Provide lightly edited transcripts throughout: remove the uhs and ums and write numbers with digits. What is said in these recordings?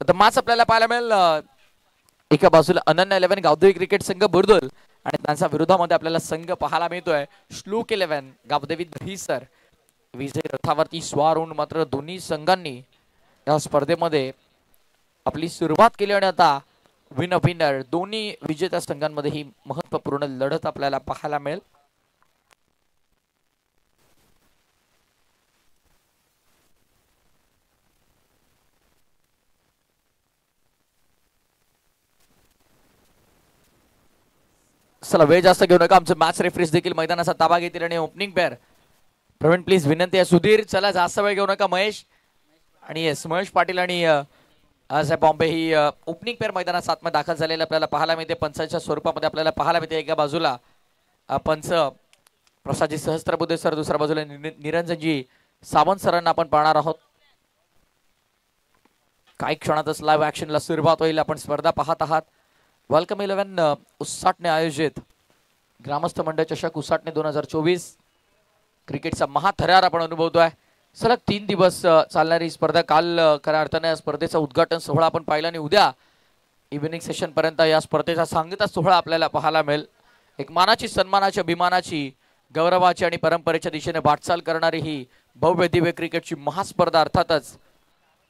तर मॅच आपल्याला पाहायला मिळेल एका बाजूला अनन्य 11 गावदेवी क्रिकेट संघ बुरदुल आणि त्यांच्या विरोधामध्ये आपल्याला संघ पाहायला मिळतोय श्लोक 11 गावदेवी दहिसर. विजय रथावरती स्वार होऊन मात्र दोन्ही संघांनी या स्पर्धेमध्ये आपली सुरुवात केली आणि आता विनर दोन्ही विजेत्या संघांमध्ये ही महत्त्वपूर्ण लढत आपल्याला पाहायला मिळेल. चला वेळ जास्त घेऊ नका. आमचे मॅच रेफरीज देखील मैदानाचा ताबा घेतील आणि ओपनिंग पेअर प्रवीण प्लीज विनंती आहे. सुधीर चला जास्त वेळ घेऊ नका. महेश आणि येस महेश पाटील आणि साहेब बॉम्बे ही ओपनिंग पेअर मैदानात आतमध्ये दाखल झालेले आपल्याला पाहायला मिळते. पंचांच्या स्वरूपामध्ये आपल्याला पाहायला मिळते. एका बाजूला पंच प्रसादजी सहस्त्रबुद्धे सर, दुसऱ्या बाजूला निरंजनजी सावंत सरांना आपण पाहणार आहोत. काही क्षणातच लाईव्ह ऍक्शनला सुरुवात होईल. आपण स्पर्धा पाहत आहात वेलकम 11 उसाटणे आयोजित ग्रामस्थ मंडळ चषक उसाटणे 2024 क्रिकेटचा महाथरार आपण अनुभवतोय. सलग 3 दिवस चालणारी स्पर्धा. काल खऱ्या अर्थाने या स्पर्धेचा उद्घाटन सोहळा आपण पाहिला आणि उद्या इव्हिनिंग सेशन पर्यंत या स्पर्धेचा सांगता सोहळा आपल्याला पाहायला मिळेल. एक मानाची, सन्मानाची, अभिमानाची, गौरवाची आणि परंपरेच्या दिशेने वाटचाल करणारी ही भव्य दिव्य क्रिकेटची महास्पर्धा अर्थातच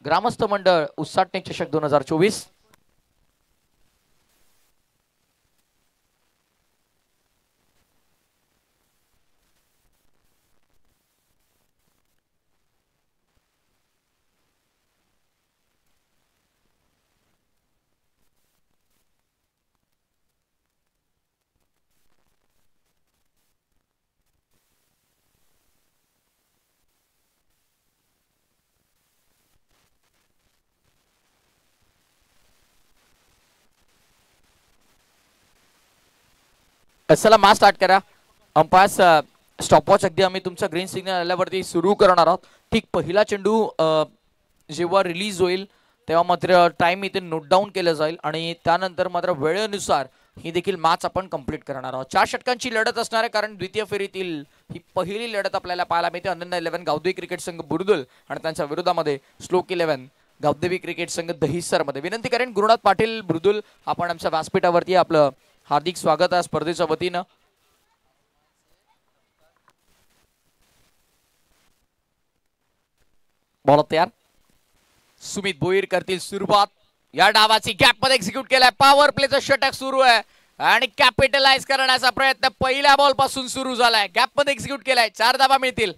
ग्रामस्थ मंडळ उसाटणे चषक 2024. चला मॅच स्टार्ट करा. अंपायर्स स्टॉपवॉच अगदी आम्ही तुमचा ग्रीन सिग्नल आल्यावरती सुरू करणार आहोत. ठीक पहिला चेंडू जेव्हा रिलीज होईल तेव्हा मात्र टाइम इथे नोट डाऊन केलं जाईल आणि त्यानंतर मात्र वेळेनुसार ही देखील मॅच आपण कंप्लीट करणार आहोत. 4 षटकांची लढत असणार आहे कारण द्वितीय फेरीतील ही पहिली लढत आपल्याला पाहायला मिळते. अनन्य 11 गावदेवी क्रिकेट संघ बुरदुल आणि त्यांच्या विरोधामध्ये श्लोक 11 गावदेवी क्रिकेट संघ दहिसर मध्ये. विनंती करेन गुरुनाथ पाटील बुरदुल आपण आमच्या व्यासपीठावरती आपलं हार्दिक स्वागत आहे स्पर्धेच्या वतीनं. बॉल तयार. सुमित भोईर करतील सुरुवात. या डावाची गॅप मध्ये एक्झिक्यूट केलाय. पॉवर प्लेचं षटक सुरू आहे आणि कॅपिटलाइज करण्याचा प्रयत्न पहिल्या बॉल पासून सुरू झालाय. गॅप मध्ये एक्झिक्यूट केलाय. 4 धावा मिळतील.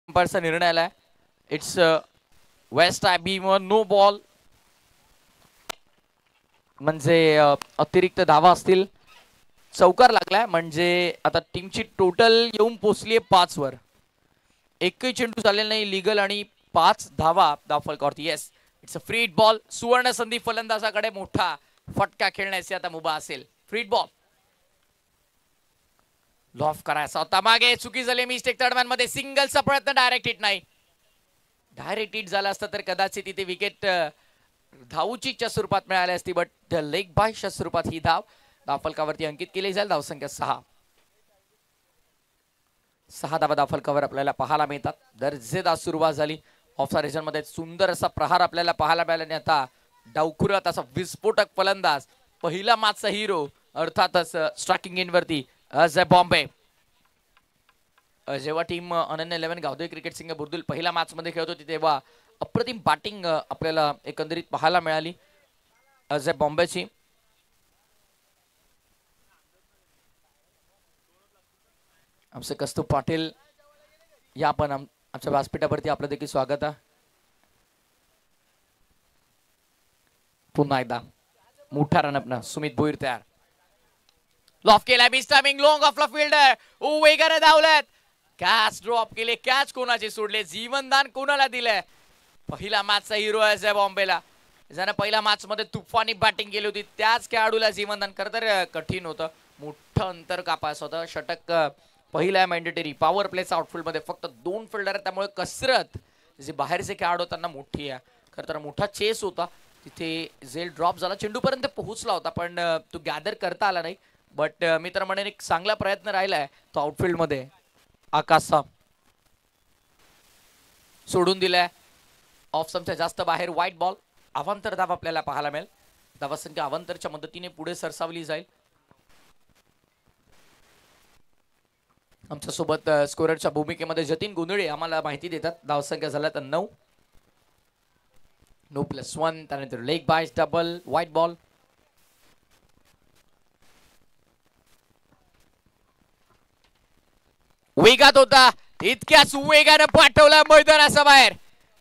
अंपायरचा निर्णय आलाय. It's waist high no ball म्हणजे अतिरिक्त धावा असतील. चौकार लागलाय म्हणजे आता टीमची टोटल येऊन पोहोचली आहे 5 वर. एकही चेंडू झालेला नाही लीगल आणि 5 धावा फलकावरती. Yes it's a free hit ball. सुवर्ण संधी फलंदाजाकडे मोठा फटका खेळण्याची आता मुभा असेल. फ्री हिट बॉल लॉफ करायचा होता. मागे चुकी झाली. मिस्टेक थर्ड मॅन मध्ये. सिंगलचा प्रयत्न डायरेक्ट हिट नाही. डायरेक्ट हिट झाला असता तर कदाचित इथे विकेट धावचीच्या स्वरूपात मिळाली असती, बट लेग बायच्या स्वरूपात ही धाव फलकावरती अंकित केली जाईल. धावसंख्या 6. 6 धावा फलकावर आपल्याला पाहायला मिळतात. दर्जेदार सुरुवात झाली. ऑफसाइड रिजन मध्ये सुंदर असा प्रहार आपल्याला पाहायला मिळाला आणि आता डावखुरात असा विस्फोटक फलंदाज, पहिला मॅचचा हिरो, अर्थातच स्ट्रायकिंग इन वरती अजय बॉम्बे. जेव्हा टीम अनन्य 11 गावदेवी क्रिकेट संघ बुर्दुल पहिल्या मॅच मध्ये खेळत होती तेव्हा अप्रतिम बॅटिंग आपल्याला एकंदरीत पाहायला मिळाली अजय बॉम्बेची. आमचे कस्तूर पाटील या पण आमच्या व्यासपीठावरती आपलं देखील स्वागत आहे. पुन्हा एकदा मोठा रनअप ना सुमित भोईर तयार. लॉफ केला, मिस टायमिंग, लॉंग ऑफ ला फिल्डर वेगाने धावलेत. कॅच ड्रॉप केले, कॅच कोणाचे सोडले, जीवनदान कोणाला दिलंय? पहिला मॅचचा हिरो आहे बॉम्बेला, ज्याने पहिल्या मॅच मध्ये तुफानी बॅटिंग केली होती. त्याच खेळाडूला जीवनदान खरं तर कठीण होतं, मोठं अंतर कापायचं होतं. षटक पहिला मॅन्डेटरी. पॉवर प्लेचा आउटफील्ड मध्ये फक्त 2 फिल्डर आहेत, त्यामुळे कसरत जे बाहेरचे खेळाडू त्यांना मोठी आहे. खरं तर मोठा चेस होता तिथे. झेल ड्रॉप झाला, चेंडूपर्यंत पोहोचला होता पण तो गॅदर करता आला नाही. बट मी तर म्हणेन एक चांगला प्रयत्न राहिलाय तो आउटफील्ड मध्ये. आकाशचा सोडून दिलाय ऑफ स्टंपच्या जास्त बाहेर. White ball. अवांतर धाव आपल्याला पाहायला मिळेल. धावसंख्या अवांतरच्या मदतीने पुढे सरसावली जाईल. आमच्या सोबत स्कोररच्या भूमिकेमध्ये जतीन गोंधळे आम्हाला माहिती देतात. धावसंख्या झाल्या तर 9. 9+1. त्यानंतर leg bias double, white ball. वेगात होता, इतक्याच वेगानं पाठवला मैदानाच्या बाहेर.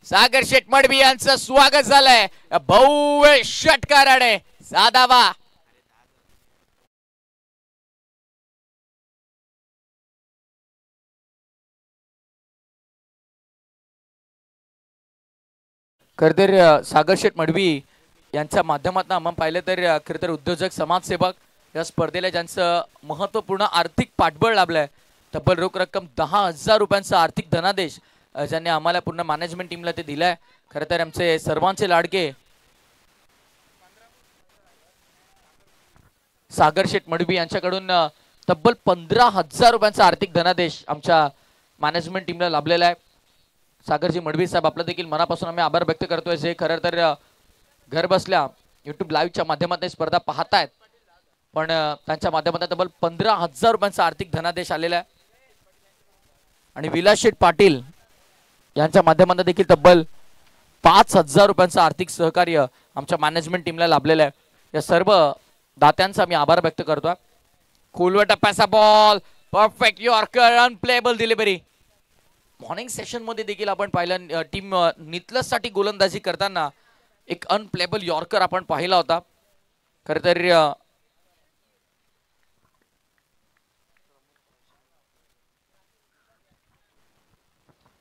सागर शेठ मडवी यांचं स्वागत झालंय भव्य षटकाराने. साधावा खरतर सागर शेठ मडवी यांच्या माध्यमातून आपण पाहिलं तर खरतर उद्योजक, समाजसेवक या स्पर्धेला ज्यांचं महत्वपूर्ण आर्थिक पाठबळ लाभलंय. तब्बल रोख रक्कम 10,000 रुपयांचा आर्थिक धनादेश ज्यांनी आम्हाला पूर्ण मॅनेजमेंट टीमला ते दिलाय. खरं तर आमचे सर्वांचे लाडके सागर शेठ मडवी यांच्याकडून तब्बल 15,000 रुपयांचा आर्थिक धनादेश आमच्या मॅनेजमेंट टीमला लाभलेला आहे. सागरजी मडवी साहेब आपलं देखील मनापासून आम्ही आभार व्यक्त करतोय, जे खरं तर घर बसल्या युट्यूब लाईव्हच्या माध्यमातून स्पर्धा पाहतायत पण त्यांच्या माध्यमातून तब्बल 15,000 रुपयांचा आर्थिक धनादेश आलेला आहे. आणि विलास शेठ पाटील यांच्या माध्यमातून देखील तब्बल 5,000 रुपयांचं आर्थिक सहकार्य आमच्या मॅनेजमेंट टीमला लाभलेलं आहे. या सर्व दात्यांचा मी आभार व्यक्त करतोय. खोलवर टप्प्याचा ball, perfect yorker, unplayable delivery. Morning session मध्ये देखील आपण पाहिलं टीम नितलस साठी गोलंदाजी करताना एक अनप्लेबल यॉर्कर आपण पाहिला होता. खरं तर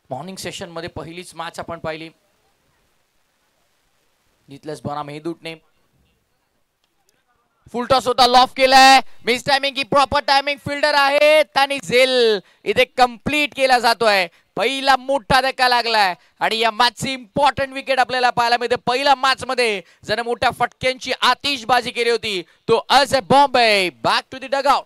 मॉर्निंग सेशन मध्ये पहिलीच मॅच आपण पाहिली. नितलस बनाम हेदूटने फुल टॉस होता, लॉफ केलाय, मिस टायमिंग की प्रॉपर टायमिंग फिल्डर आहे आणि झेल इथे कंप्लीट केला जातोय. पहिला मोठा धक्का लागलाय आणि या मॅचची इम्पॉर्टंट विकेट आपल्याला पाहायला मिळते. पहिल्या मॅच मध्ये ज्याने मोठ्या फटक्यांची आतिषबाजी केली होती तो Ajay Bombay. Back to the dugout.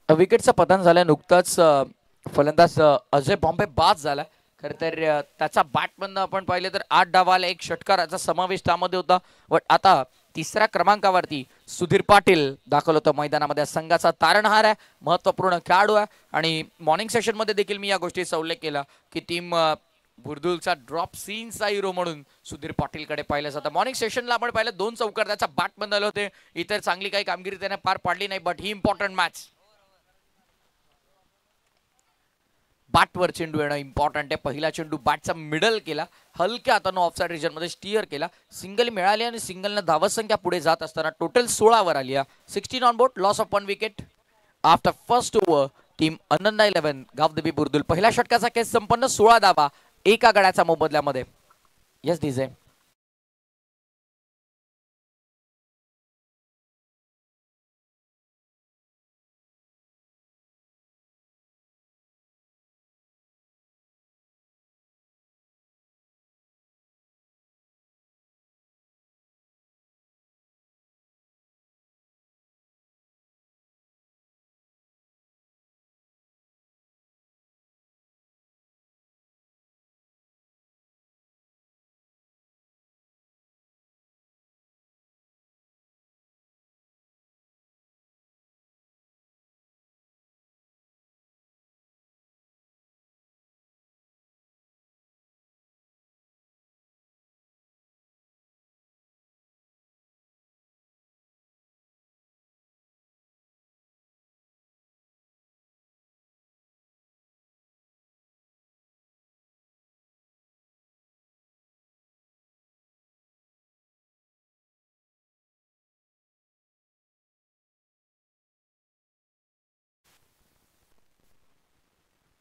विकेटचं पतन झालं नुकताच. फलंदाज अजय बॉम्बे बाद झाला. खरं तर त्याचा बॅटमधनं आपण पाहिलं तर 8 डावाला 1 षटकाराचा समावेश त्यामध्ये होता. बट आता तिसऱ्या क्रमांकावरती सुधीर पाटील दाखल होतं मैदानामध्ये. संघाचा तारणहार आहे, महत्वपूर्ण खेळाडू आहे. आणि मॉर्निंग सेशन मध्ये देखील मी या गोष्टीचा उल्लेख केला की टीम बुर्दुलचा ड्रॉप सीनचा हिरो म्हणून सुधीर पाटीलकडे पाहिलं जातं. मॉर्निंग सेशनला आपण पाहिलं 2 चौकार त्याच्या बॅटमधून आले होते. इतर चांगली काही कामगिरी त्याने पार पाडली नाही, बट ही इम्पॉर्टंट मॅच. बॅटवर चेंडू येणं इम्पॉर्टंट आहे. पहिला चेंडू बॅटचा मिडल केला, हलक्या हातानं ऑफसाइड रिजन मध्ये स्टीअर केला, सिंगल मिळाली आणि सिंगलनं धावसंख्या पुढे जात असताना टोटल 16 वर आली. 16 on board, loss of 1 wicket after first over. Team Ananya 11 Gavdevi Burdul. पहिल्या षटकाचा खेळ संपन्न. 16 धावा एका गड्याच्या मोबदल्यामध्ये. Yes DJ.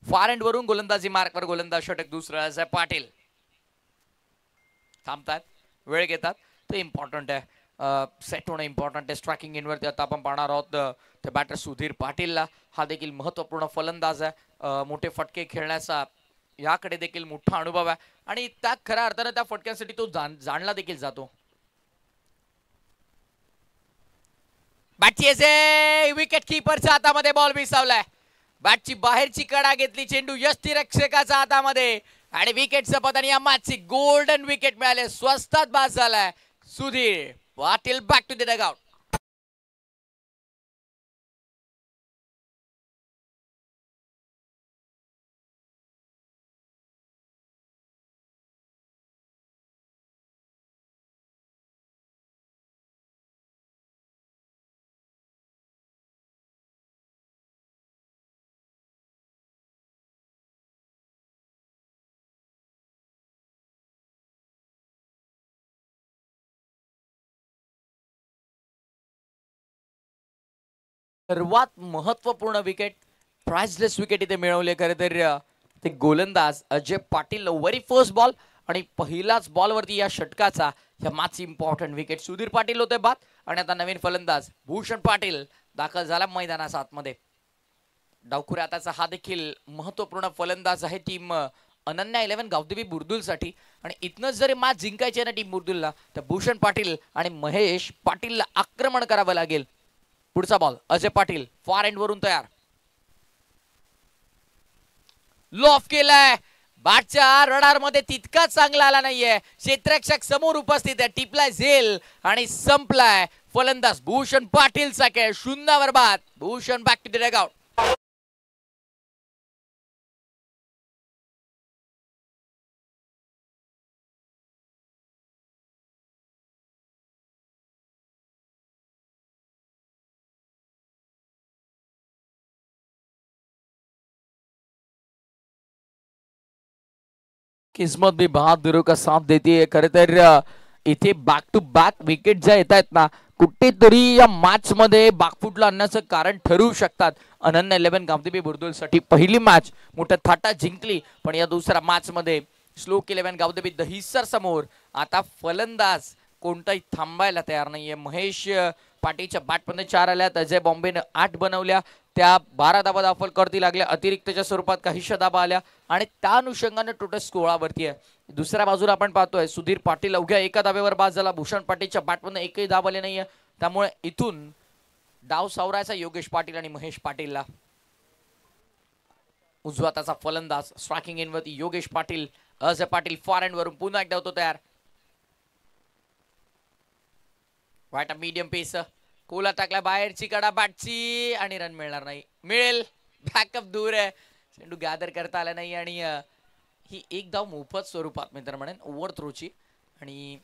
फार एंड वरून गोलंदाजी मार्कवर गोलंदाज षटक दुसरं अजय पाटील थांबतात, वेळ घेतात. ते इम्पॉर्टंट आहे. सेट होणं इम्पॉर्टंट आहे. स्ट्रायकिंग इनवरती आता आपण पाहणार आहोत ते बॅटर सुधीर पाटीलला. हा देखील महत्वपूर्ण फलंदाज आहे. मोठे फटके खेळण्याचा याकडे देखील मोठा अनुभव आहे आणि त्या खऱ्या अर्थाने त्या फटक्यांसाठी तो जाणला देखील जातो. बॅटची असे विकेट किपरच्या हातामध्ये बॉल विसावलाय. बॅटची बाहेरची कडा घेतली. चेंडू यष्टिरक्षकाच्या हातामध्ये आणि विकेटचं पतन. या मॅचची गोल्डन विकेट मिळाले. स्वस्तात बाद झालाय Sudhir Patil. Back to the dugout. सर्वात महत्वपूर्ण विकेट, प्राइसलेस विकेट इथे मिळवले. खरे तर ते गोलंदाज Ajay Patil. Very first ball आणि पहिलाच बॉलवरती या षटकाचा या match important wicket. Sudhir Patil होते बाद आणि आता नवीन फलंदाज भूषण पाटील दाखल झाला मैदानाच्या आतमध्ये. डावखुरे आताचा हा देखील महत्वपूर्ण फलंदाज आहे टीम अनन्या 11 गावदेवी बुर्दुलसाठी. आणि इथनच जरी मॅच जिंकायची आहे ना टीम बुर्दुलला, तर भूषण पाटील आणि महेश पाटीलला आक्रमण करावं लागेल. पुढचा बॉल अजय पाटील फार एंड वरून तयार. लॉफ केलाय. बॅटच्या रडार मध्ये तितका चांगला आला नाहीये. क्षेत्ररक्षक समोर उपस्थित आहे. टिपलाय झेल आणि संपलाय. फलंदाज भूषण पाटील चा खेळ 0 बाद. Bhushan back to the dugout. किस्मत भी बहादुरों का साथ देती है. खरे तर इथे बॅक टू बॅक विकेट ज्या येत आहेत ना, कुठेतरी या मॅच मध्ये बाकफुटला आणण्याचं कारण ठरू शकतात. अनन्या 11 गावदेवी बुर्दुलसाठी पहिली मॅच मोठ्या थाटात जिंकली, पण या दुसऱ्या मॅच मध्ये श्लोक 11 गावदेवी दहिसर समोर आता फलंदाज कोणताही थांबायला तयार नाहीये. महेश पाटीलच्या बॅटमध्ये 4 आल्यात. अजय बॉम्बेनं 8 बनवल्या. त्या 12 धाबा दाखल करती लागल्या. अतिरिक्तच्या स्वरूपात काहीशा धाबा आल्या आणि त्या अनुषंगाने टोटल 16 वरती आहे. दुसऱ्या बाजूला आपण पाहतोय सुधीर पाटील अवघ्या एका धाब्यावर बाद झाला. भूषण पाटीलच्या बॅटमधून एकही धाब आले नाहीये. त्यामुळे इथून डाव सावरायचा योगेश पाटील आणि महेश पाटीलला. उजवा त्याचा फलंदाज स्ट्रायकिंग इन वरती योगेश पाटील. अजय पाटील फॉर एंड वरून पुन्हा एकदा होतो तयार. वाईट मीडियम पेस. कोला टाकला बाहेरची कडा बॅटची आणि रन मिळणार नाही. मिळेल. बॅकअप दूर आहे. चेंडू गॅदर करता आला नाही आणि ही एक धाव मोफत स्वरूपात मित्र म्हणेन ओव्हर थ्रोची आणि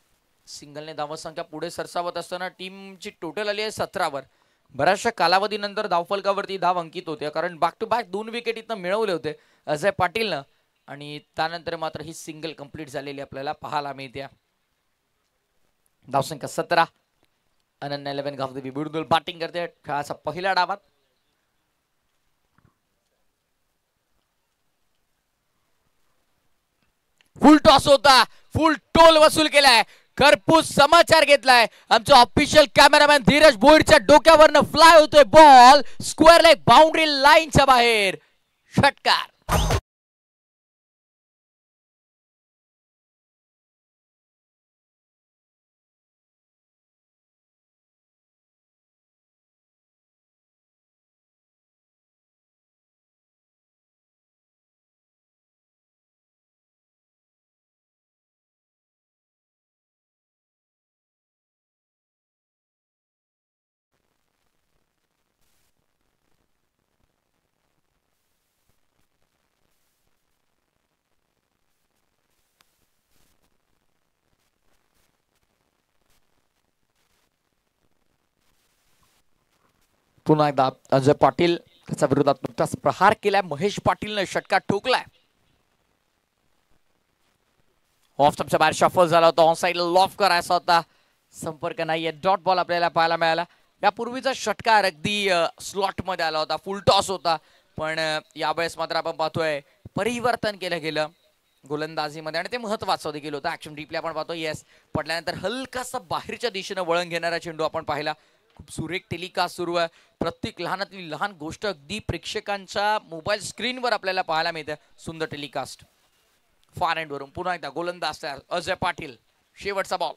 सिंगलने धावसंख्या पुढे सरसावत असताना टीमची टोटल आली आहे 17 वर. बऱ्याचशा कालावधीनंतर धावफलकावरती धाव अंकित होते, कारण बॅक टू बॅक 2 विकेट इथं मिळवले होते अजय पाटीलनं आणि त्यानंतर मात्र ही सिंगल कंप्लीट झालेली आपल्याला पाहायला मिळते. धावसंख्या 17. अनन्या 11 गावदेवी बुर्दुल बॅटिंग करते खेळाचा पहिल्या डावात. फुल टॉस होता, फुल टोल वसूल केलाय, खरपूस समाचार घेतलाय. आमचा ऑफिशियल कॅमेरामॅन धीरज भोईरच्या डोक्यावरनं फ्लाय होतोय बॉल स्क्वेअर लेग बाउंड्री लाईनच्या बाहेर. षटकार. पुन्हा एकदा अजय पाटील त्याच्या विरोधात नुकताच प्रहार केलाय. महेश पाटीलने षटकार ठोकलाय. ऑफ स्टंपच्या बाहेर शफल झाला होता. ऑन साइडला लॉफ करायचा होता, संपर्क नाहीये. डॉट बॉल आपल्याला पाहायला मिळाला. यापूर्वीचा षटकार अगदी स्लॉट मध्ये आला होता, फुल टॉस होता, पण यावेळेस मात्र आपण पाहतोय परिवर्तन केलं गेलं गोलंदाजीमध्ये आणि ते महत्वाचं देखील होतं. ऍक्शन डीपली आपण पाहतो. येस, पडल्यानंतर हलकासा बाहेरच्या दिशेने वळण घेणारा चेंडू आपण पाहिला. खूप सुरेख टेलिकास्ट सुरू आहे. प्रत्येक लहानातली लहान गोष्ट अगदी प्रेक्षकांच्या मोबाईल स्क्रीनवर आपल्याला पाहायला मिळते. सुंदर टेलिकास्ट. फार एंड वरून पुन्हा एकदा गोलंदाज अजय पाटील. शेवटचा ball.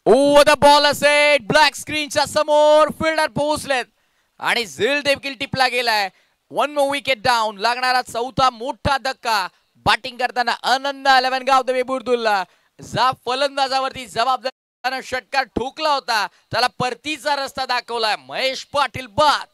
Oh the ball is at black स्क्रीनच्या समोर फिल्डर पोहोचलेत आणि झेल देखील टिपला गेलाय. 1 more विकेट डाऊन. लागणारा चौथा मोठा धक्का. बॅटिंग करताना आनंद 11 गावदेवी बुर्दुल्ला जा फलंदाजावरती जबाबदार षटकार ठोकला होता, त्याला परतीचा रस्ता दाखवलाय महेश पाटील. बाद.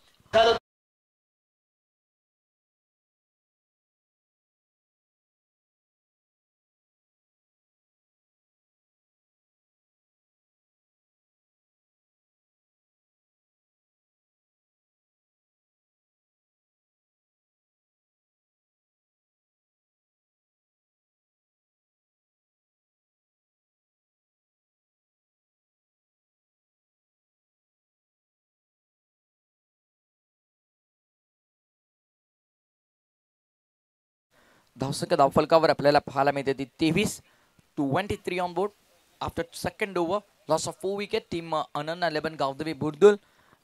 धावसंख्या धावफलकावर आपल्याला पाहायला मिळते ती 23-23 on board after second over. Loss of 4 wicket. Team Ananya 11 Gavdevi Burdul.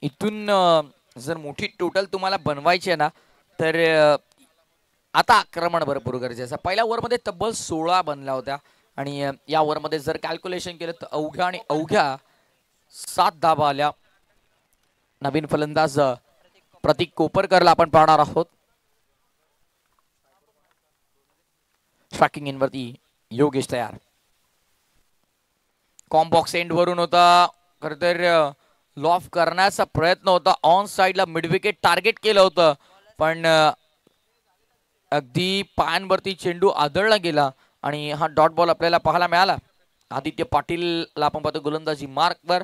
इथून जर मोठी टोटल तुम्हाला बनवायची आहे ना, तर आता आक्रमण भरपूर गरजेचं आहे. पहिल्या ओव्हरमध्ये तब्बल 16 बनल्या होत्या आणि या ओव्हरमध्ये जर कॅल्क्युलेशन केलं तर अवघ्या आणि अवघ्या 7 धावा आल्या. नवीन फलंदाज प्रतीक कोपरकरला आपण पाहणार आहोत. ट्रॅकिंग इनवरती योगेश तयार. कॉम्बॉक्स एंड वरून होता. खर तर लॉफ करण्याचा प्रयत्न होता. ऑन साइडला मिड विकेट टार्गेट केलं होतं, पण अगदी पायांवरती चेंडू आदळला गेला आणि हा डॉट बॉल आपल्याला पाहायला मिळाला. आदित्य पाटीलला आपण पाहतो गोलंदाजी मार्कवर.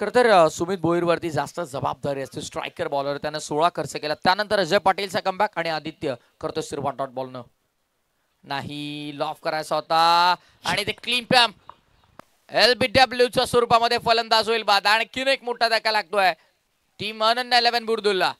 खर तर सुमित भोईरवरती जास्त जबाबदारी असते. स्ट्रायकर बॉलर, त्याने 16 खर्च केला. त्यानंतर अजय पाटीलचा कमबॅक आणि आदित्य करतो सुरुवात डॉट बॉल न. नाही, लॉफ करायचा होता आणि ते क्लीन पॅम LBWच्या स्वरूपामध्ये फलंदाज होईल बाद. आणखीन एक मोठा धक्का लागतोय टीम अनन्या 11 बुर्दुलला.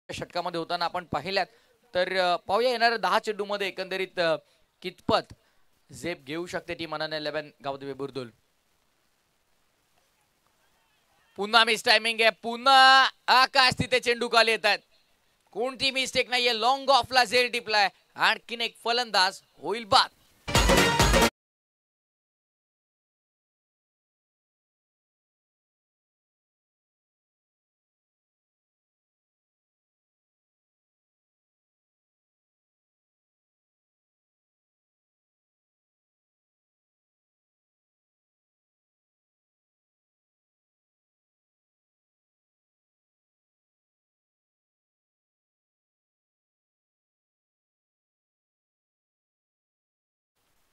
षटकामध्ये होताना आपण पाहिल्यात तर पाहूया येणाऱ्या 10 चेंडूमध्ये एकंदरीत कितपत झेप घेऊ शकते टीम अनन्या 11 गावदेवी बुर्दुल. पुन्हा मिस टायमिंग आहे. पुन्हा आकाश तिथे चेंडू खाली येत आहेत. कोणती मिस्टेक नाहीये. लॉंग ऑफला झेल टिपलाय. आणखीन एक फलंदाज होईल बाद.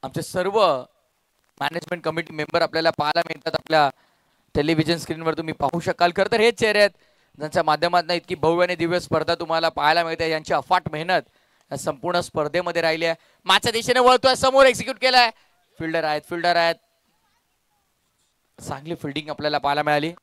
आमचे सर्व मॅनेजमेंट कमिटी मेंबर आपल्याला पाहायला मिळतात आपल्या टेलिव्हिजन स्क्रीनवर तुम्ही पाहू शकाल. खरं तर हेच चेहरे आहेत ज्यांच्या माध्यमातून इतकी भव्य आणि दिव्य स्पर्धा तुम्हाला पाहायला मिळते. यांची अफाट मेहनत या संपूर्ण स्पर्धेमध्ये राहिली आहे. मागच्या दिशेने वळतोय, समोर एक्झिक्यूट केलाय. फिल्डर आहेत चांगली फिल्डिंग आपल्याला पाहायला मिळाली.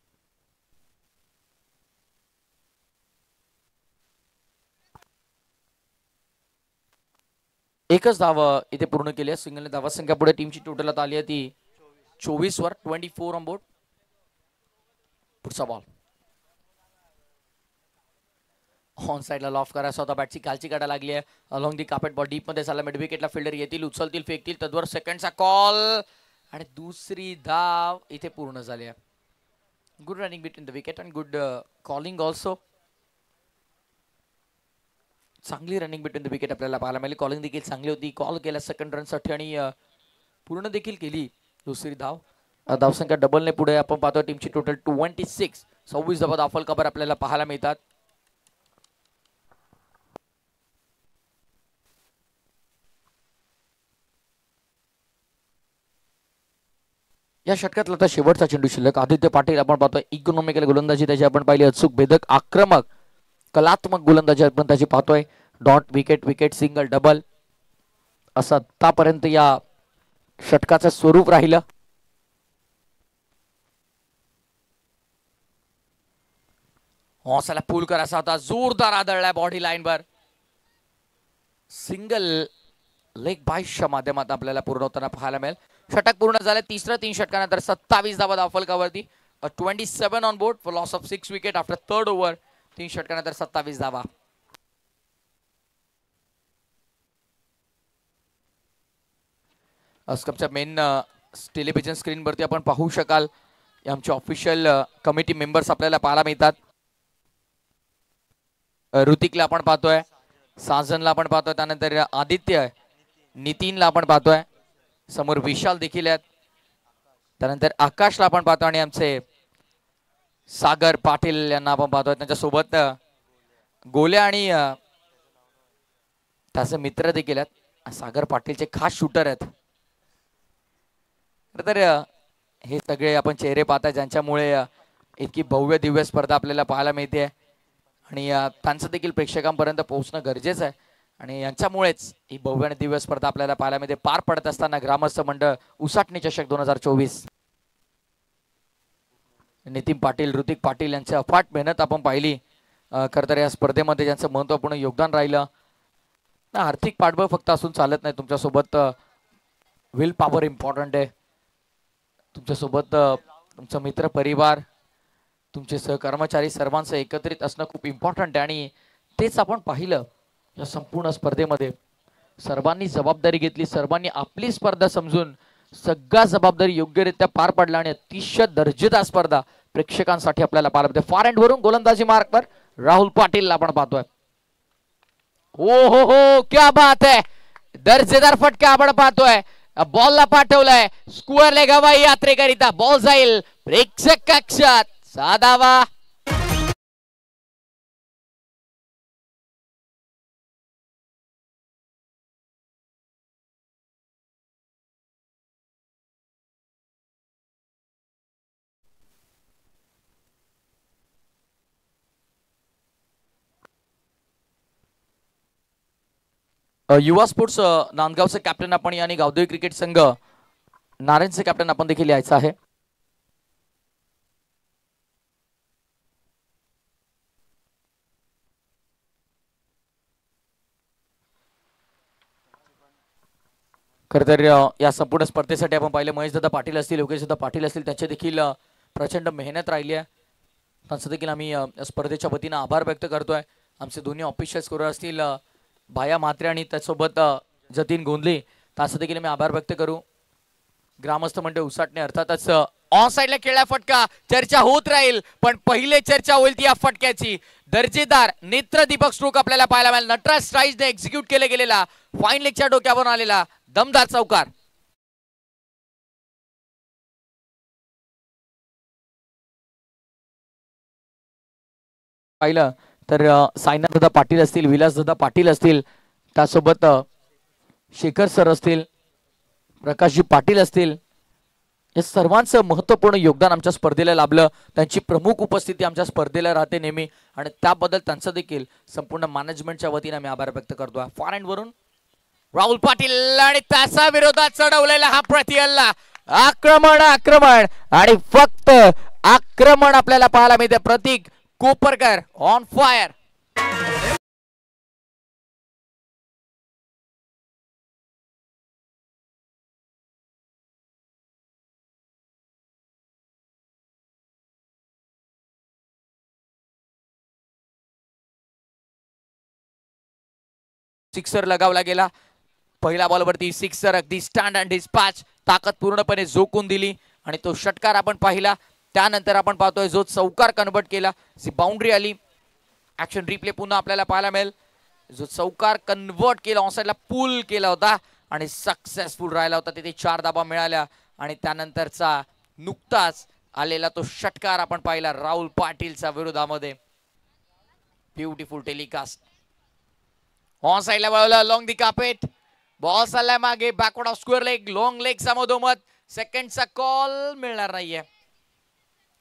एकच धाव इथे पूर्ण केली आहे. सिंगलने धावा संख्या पुढे टीमची टोटल आता आली आहे ती 24 वर. 24 ऑन बोर्ड. पुढचा बॉल ऑन साइडला लॉफ करायचा होता. बॅटची कालची काढा लागली आहे. Along the carpet ball deep मध्ये चालला. मिड विकेटला फिल्डर येतील, उचलतील, फेकतील. तद्वर सेकंडचा कॉल आणि दुसरी धाव इथे पूर्ण झाली आहे. Good running between the wicket and good calling also. चांगली रनिंग बिटवीन द विकेट आपल्याला पाहायला मिळाली. कॉलिंग देखील चांगली होती. कॉल केला सेकंड रनसाठी आणि पूर्ण देखील केली दुसरी धाव. धावसंख्या डबलने पुढे आपण पाहतो. टीमची टोटल 26. 26 धावा दाफल कबर आपल्याला पाहायला मिळतात. या षटकातला आता शेवटचा चेंडू शिल्लक. आदित्य पाटील आपण पाहतोय. इकॉनॉमिकल गोलंदाजी त्याची आपण पाहिली. अचूक, भेदक, आक्रमक, कलात्मक गोलंदाजी आपण त्याची पाहतोय. Dot, wicket, wicket, single, double असं आतापर्यंत या षटकाचं स्वरूप राहिलं. हॉसला पूल करायचा होता. जोरदार आदळलाय बॉडी लाईनवर. सिंगल लेग बाईसच्या माध्यमातून आपल्याला पूर्ण होताना पाहायला मिळेल. षटक पूर्ण झाले. तिसरं 3 षटकानंतर 27 धावा दाफलकावरती. 27 on board for loss of 6 wicket after third over. 3 षटकानंतर 27 धावा. अस्कपच्या मेन टेलिव्हिजन स्क्रीनवरती आपण पाहू शकाल आमचे ऑफिशियल कमिटी मेंबर्स आपल्याला पाहायला मिळतात. ऋतिकला आपण पाहतोय, साजनला आपण पाहतोय, त्यानंतर आदित्य, नितीनला आपण पाहतोय, समोर विशाल देखील आहेत, त्यानंतर आकाशला आपण पाहतो आणि आमचे सागर पाटील यांना आपण पाहतोय. त्यांच्यासोबत गोल्या आणि त्याचे मित्र देखील आहेत. सागर पाटीलचे खास शूटर आहेत. तर हे सगळे आपण चेहरे पाहता ज्यांच्यामुळे इतकी भव्य दिव्य स्पर्धा आपल्याला पाहायला मिळते आणि त्यांचं देखील प्रेक्षकांपर्यंत पोहोचणं गरजेचं आहे आणि यांच्यामुळेच ही भव्य आणि दिव्य स्पर्धा आपल्याला पाहायला मिळते. पार पडत असताना ग्रामस्थ मंडळ उसाटणे चषक 2024. नितीन पाटील, ऋतिक पाटील यांची अफाट मेहनत आपण पाहिली. खरं तर या स्पर्धेमध्ये ज्यांचं महत्त्वपूर्ण योगदान राहिलं. आर्थिक पाठबळ फक्त असून चालत नाही, तुमच्यासोबत विल पॉवर इम्पॉर्टंट आहे. तुमच्यासोबत तुमचा मित्र परिवार, तुमचे सहकर्मचारी सर्वांचं एकत्रित असणं खूप इम्पॉर्टंट आहे आणि तेच आपण पाहिलं या संपूर्ण स्पर्धेमध्ये. सर्वांनी जबाबदारी घेतली, सर्वांनी आपली स्पर्धा समजून सगळ्या जबाबदारी योग्यरित्या पार पडला आणि अतिशय दर्जेदार स्पर्धा प्रेक्षकांसाठी आपल्याला पाहायला मिळते. फॉर एंड वरून गोलंदाजी मार्कवर राहुल पाटीलला आपण पाहतोय. हो क्या बात है, दर्जेदार फटका आपण पाहतोय. बॉलला पाठवलाय, स्क्वेअर लेग हवाई यात्रेकरिता बॉल जाईल प्रेक्षक कक्षात. साधावा युवा स्पोर्ट्स नांदगावचे कॅप्टन आपण आणि गावदेवी क्रिकेट संघ नारायणचे कॅप्टन आपण देखील यायचं आहे. खरं तर या संपूर्ण स्पर्धेसाठी आपण पाहिलं महेशदादा पाटील असतील, योगेशदादा पाटील असतील, त्यांचे देखील प्रचंड मेहनत राहिली आहे. त्यांचं देखील आम्ही स्पर्धेच्या वतीनं आभार व्यक्त करतोय. आमचे दोन्ही ऑफिशियल स्कोरर असतील भाया म्हात्रे आणि त्यासोबत जतीन गोंधले, त्याचा देखील आम्ही आभार व्यक्त करू. ग्रामस्थ मंडळ उसाटणे अर्थातच ऑन साइडला खेळला फटका चर्चा होत राहील, पण पहिले चर्चा होईल ती या फटक्याची. दर्जेदार नेत्रदीपक स्ट्रोक आपल्याला पाहायला मिळाला. नटराज स्ट्राईक्सने एक्झिक्यूट केले गेलेला फाईन लेगच्या डोक्यावरून आलेला दमदार चौकार. पाहिलं तर साईनाथदादा पाटील असतील, विलासदादा पाटील असतील, त्यासोबत शेखर सर असतील, प्रकाशजी पाटील असतील, या सर्वांचं महत्त्वपूर्ण योगदान आमच्या स्पर्धेला लाभलं. त्यांची प्रमुख उपस्थिती आमच्या स्पर्धेला राहते नेहमी आणि त्याबद्दल त्यांचं देखील संपूर्ण मॅनेजमेंटच्या वतीने आम्ही आभार व्यक्त करतो. फॉर एंड वरून राहुल पाटील आणि त्याचा विरोधात चढवलेला हा प्रतिहल्ला. आक्रमण आक्रमण आणि फक्त आक्रमण आपल्याला पाहायला मिळते. प्रतीक कोपरकर ऑन फायर. सिक्सर लगावला गेला. पहिल्या बॉलवरती सिक्सर अगदी स्टँड अँड डिस्पॅच ताकद पूर्णपणे झोकून दिली आणि तो षटकार आपण पाहिला. त्यानंतर आपण पाहतोय जो चौकार कन्वर्ट केला, जी बाउंड्री आली. ऍक्शन रिप्ले पुन्हा आपल्याला पाहायला मिळेल. जो चौकार कन्वर्ट केला ऑनसाइडला पुल केला होता आणि सक्सेसफुल राहिला होता. तिथे 4 धाबा मिळाल्या आणि त्यानंतरचा नुकताच आलेला तो षटकार आपण पाहिला राहुल पाटीलच्या विरोधामध्ये. Beautiful telecast. ऑन साइडला वळवलं लॉंग दी कापेट. बॉल चाललाय मागे. Backward of square leg. Long leg चा मधोमध. सेकंडचा कॉल मिळणार नाहीये.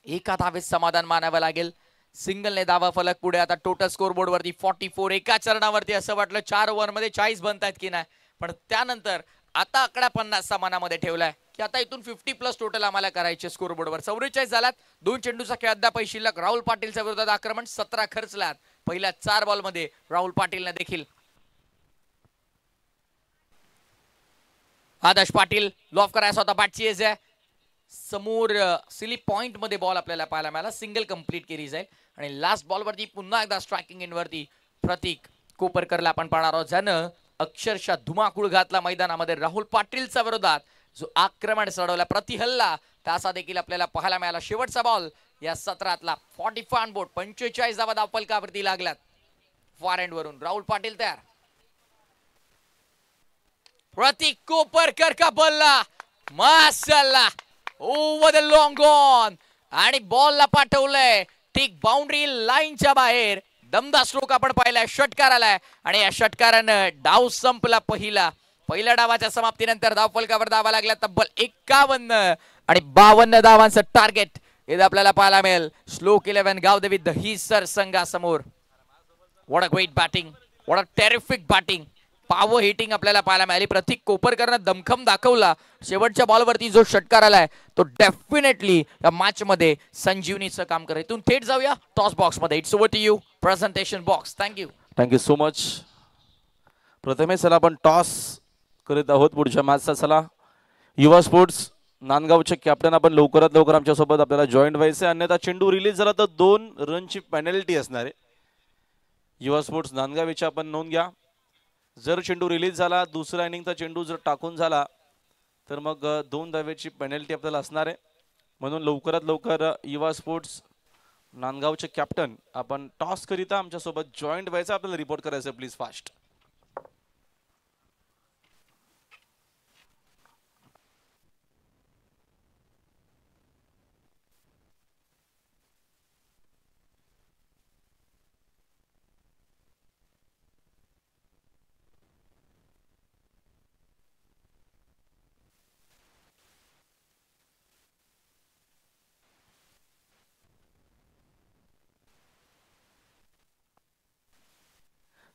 एका धावेत समाधान मानावं लागेल. सिंगलने धावा फलक पुढे. आता टोटल स्कोर बोर्ड वरती 44. एका चरणावरती असं वाटलं 4 ओव्हर मध्ये 40 बनतायत की नाही, पण त्यानंतर आता आकडा 50 मनामध्ये ठेवलाय की आता इथून 50+ टोटल आम्हाला करायचे. स्कोर बोर्डवर 44 झालात. 2 चेंडूचा खेळ अद्याप शिल्लक. राहुल पाटीलच्या विरोधात आक्रमण. 17 खर्चलात. पहिल्या 4 बॉल मध्ये राहुल पाटीलने देखील. आदर्श पाटील लॉफ करायचा होता. बॅटची एज आहे समोर. स्लिप पॉइंट मध्ये बॉल आपल्याला पाहायला मिळाला. सिंगल कंप्लीट केली जाईल आणि लास्ट बॉल वरती पुन्हा एकदा स्ट्रायकिंग एंड वरती प्रतीक कोपरकरला आपण पाहणार आहोत, ज्यानं अक्षरशः धुमाकूळ घातला मैदानामध्ये. राहुल पाटीलच्या विरोधात जो आक्रमण चढवला प्रतिहल्ला त्याचा देखील आपल्याला पाहायला मिळाला. शेवटचा बॉल या सत्रातला 45 ऑन बोर्ड. 45 धावा धावफलकावरती लागल्यात. फॉर एंड वरून राहुल पाटील तयार. प्रतीक कोपरकर का बल्ला माशाल्लाह ओव्हर द लॉंग ऑन आणि बॉलला पाठवलंय ठीक बाउंड्री लाईनच्या बाहेर. दमदार स्ट्रोक आपण पाहिलाय. षटकार आलाय आणि या षटकारानं डाव संपला. पहिल्या डावाच्या समाप्तीनंतर धावफलकावर धावा लागल्या तब्बल 51 आणि 52 धावांचं टार्गेट इथे आपल्याला पाहायला मिळेल. स्लोक 11 गावदेवी दहिसर संघासमोर. What a great batting. What a terrific batting. Power hitting आपल्याला पाहायला मिळाली. प्रतीक कोपरकरनं दमखम दाखवला. शेवटच्या बॉलवरती जो षटकार आलाय तो डेफिनेटली या मॅच मध्ये संजीवनीचं काम करेल. इथून थेट जाऊया टॉस बॉक्स मध्ये. It's over to you presentation box. Thank you so much. Prathamesh चला आपण टॉस करीत आहोत पुढच्या मॅचचा. चला युवा स्पोर्ट्स नांदगावचे कॅप्टन आपण लवकरात लवकर आमच्यासोबत आपल्याला जॉईंट व्हायचे. अन्यथा चेंडू रिलीज झाला तर 2 रनची पेनल्टी असणार आहे. युवा स्पोर्ट्स नांदगावचे आपण नोंद घ्या. जर चेंडू रिलीज झाला, दुसऱ्या इनिंगचा चेंडू जर टाकून झाला तर मग 2 धावेची पेनल्टी आपल्याला असणार आहे. म्हणून लवकरात लवकर युवा स्पोर्ट्स नांदगावचे कॅप्टन आपण टॉस करिता आमच्यासोबत जॉईंट व्हायचं. आपल्याला रिपोर्ट करायचं प्लीज फास्ट.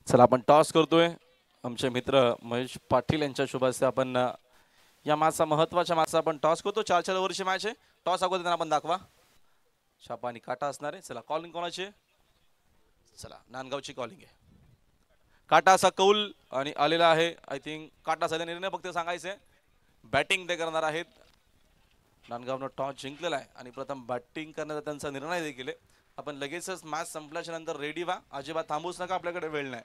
चला आपण टॉस करतोय. आमचे मित्र महेश पाटील यांच्या शुभ हस्ते आपण या मॅचचा महत्वाच्या मॅचचा आपण टॉस करतो. 4 ओव्हरची मॅच आहे. टॉस अगोदर आपण दाखवा. छापा आणि काटा असणार आहे. चला कॉलिंग कोणाची. चला नांदगावची कॉलिंग आहे. काटा असा कौल आणि आलेला आहे. आय थिंक काटा झाला निर्णय फक्त सांगायचे. बॅटिंग ते करणार आहेत. नांदगावनं टॉस जिंकलेला आहे आणि प्रथम बॅटिंग करण्याचा त्यांचा निर्णय देखील आहे. आपण लगेचच मॅच संपल्याच्या नंतर रेडी व्हा. अजिबात थांबूच नका. आपल्याकडे वेळ नाही.